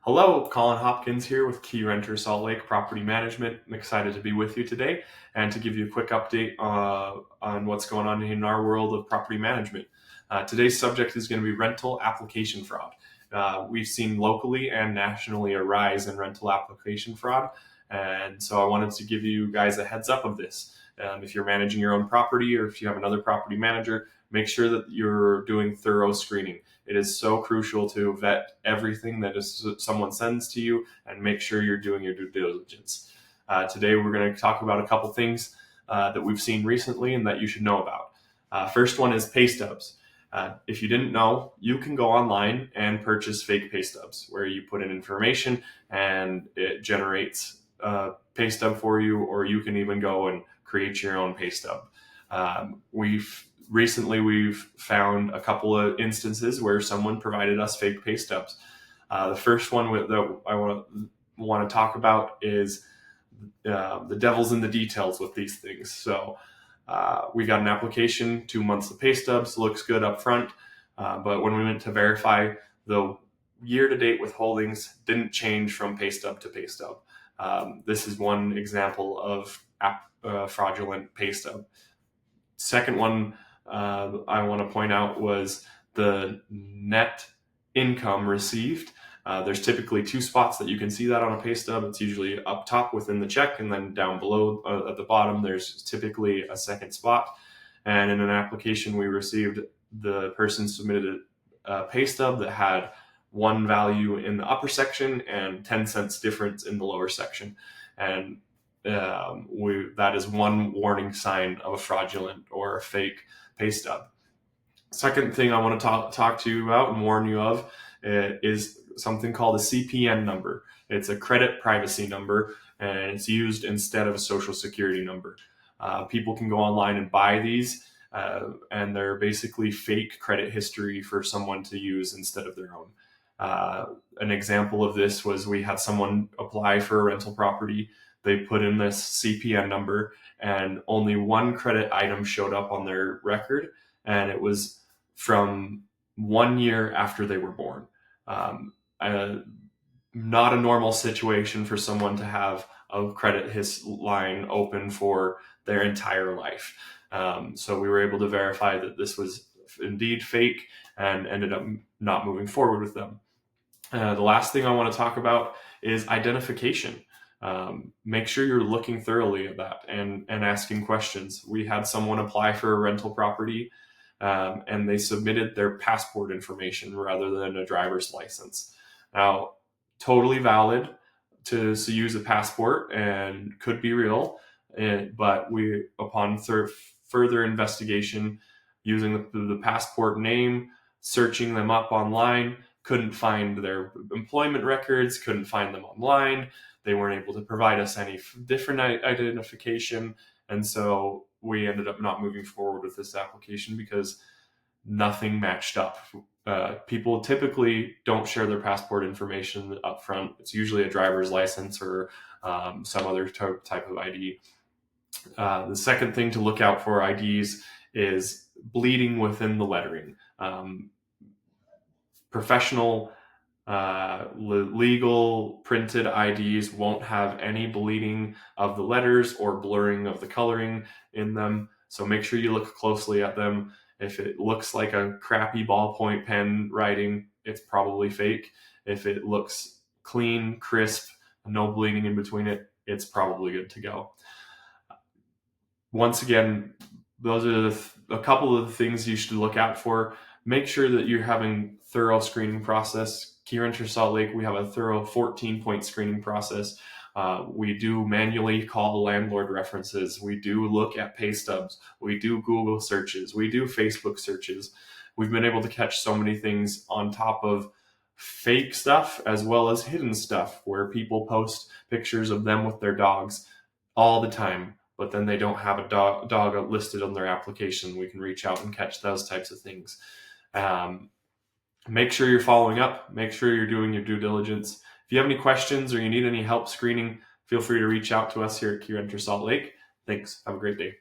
Hello, Colin Hopkins here with Key Renter Salt Lake Property Management. I'm excited to be with you today and to give you a quick update on what's going on in our world of property management. Today's subject is going to be rental application fraud. We've seen locally and nationally a rise in rental application fraud, and so I wanted to give you guys a heads up of this. If you're managing your own property or if you have another property manager, make sure that you're doing thorough screening. It is so crucial to vet everything that someone sends to you and make sure you're doing your due diligence. Today, we're going to talk about a couple things that we've seen recently and that you should know about. First one is pay stubs. If you didn't know, you can go online and purchase fake pay stubs where you put in information and it generates a pay stub for you, or you can even go and create your own pay stub. We've found a couple of instances where someone provided us fake pay stubs. The first one that I want to talk about is the devil's in the details with these things. So we got an application, 2 months of pay stubs, looks good up front, but when we went to verify, the year-to-date withholdings didn't change from pay stub to pay stub. This is one example of fraudulent pay stub. Second one I want to point out was the net income received. There's typically two spots that you can see that on a pay stub. It's usually up top within the check, and then down below at the bottom there's typically a second spot. And in an application we received, the person submitted a pay stub that had one value in the upper section and 10 cents difference in the lower section. And that is one warning sign of a fraudulent or a fake pay stub. Second thing I want to talk to you about and warn you of is something called a CPN number. It's a credit privacy number, and it's used instead of a social security number. People can go online and buy these, and they're basically fake credit history for someone to use instead of their own. An example of this was we had someone apply for a rental property. They put in this CPN number and only one credit item showed up on their record, and it was from 1 year after they were born. Not a normal situation for someone to have a credit line open for their entire life. So we were able to verify that this was indeed fake and ended up not moving forward with them. The last thing I want to talk about is identification. Make sure you're looking thoroughly at that and asking questions. We had someone apply for a rental property and they submitted their passport information rather than a driver's license. Now, totally valid to use a passport and could be real, but we, upon further investigation, using the passport name, searching them up online, couldn't find their employment records, couldn't find them online. They weren't able to provide us any different identification. And so we ended up not moving forward with this application because nothing matched up. People typically don't share their passport information up front. It's usually a driver's license or some other type of ID. The second thing to look out for IDs is bleeding within the lettering. Professional legal printed IDs won't have any bleeding of the letters or blurring of the coloring in them. So make sure you look closely at them. If it looks like a crappy ballpoint pen writing, it's probably fake. If it looks clean, crisp, no bleeding in between it, it's probably good to go. Once again, those are a couple of the things you should look out for. Make sure that you're having thorough screening process. Key Renter Salt Lake, we have a thorough 14-point screening process. We do manually call landlord references. We do look at pay stubs. We do Google searches. We do Facebook searches. We've been able to catch so many things on top of fake stuff as well as hidden stuff where people post pictures of them with their dogs all the time, but then they don't have a dog listed on their application. We can reach out and catch those types of things. Make sure you're following up. Make sure you're doing your due diligence. If you have any questions or you need any help screening, feel free to reach out to us here at Key Renter Salt Lake. Thanks. Have a great day.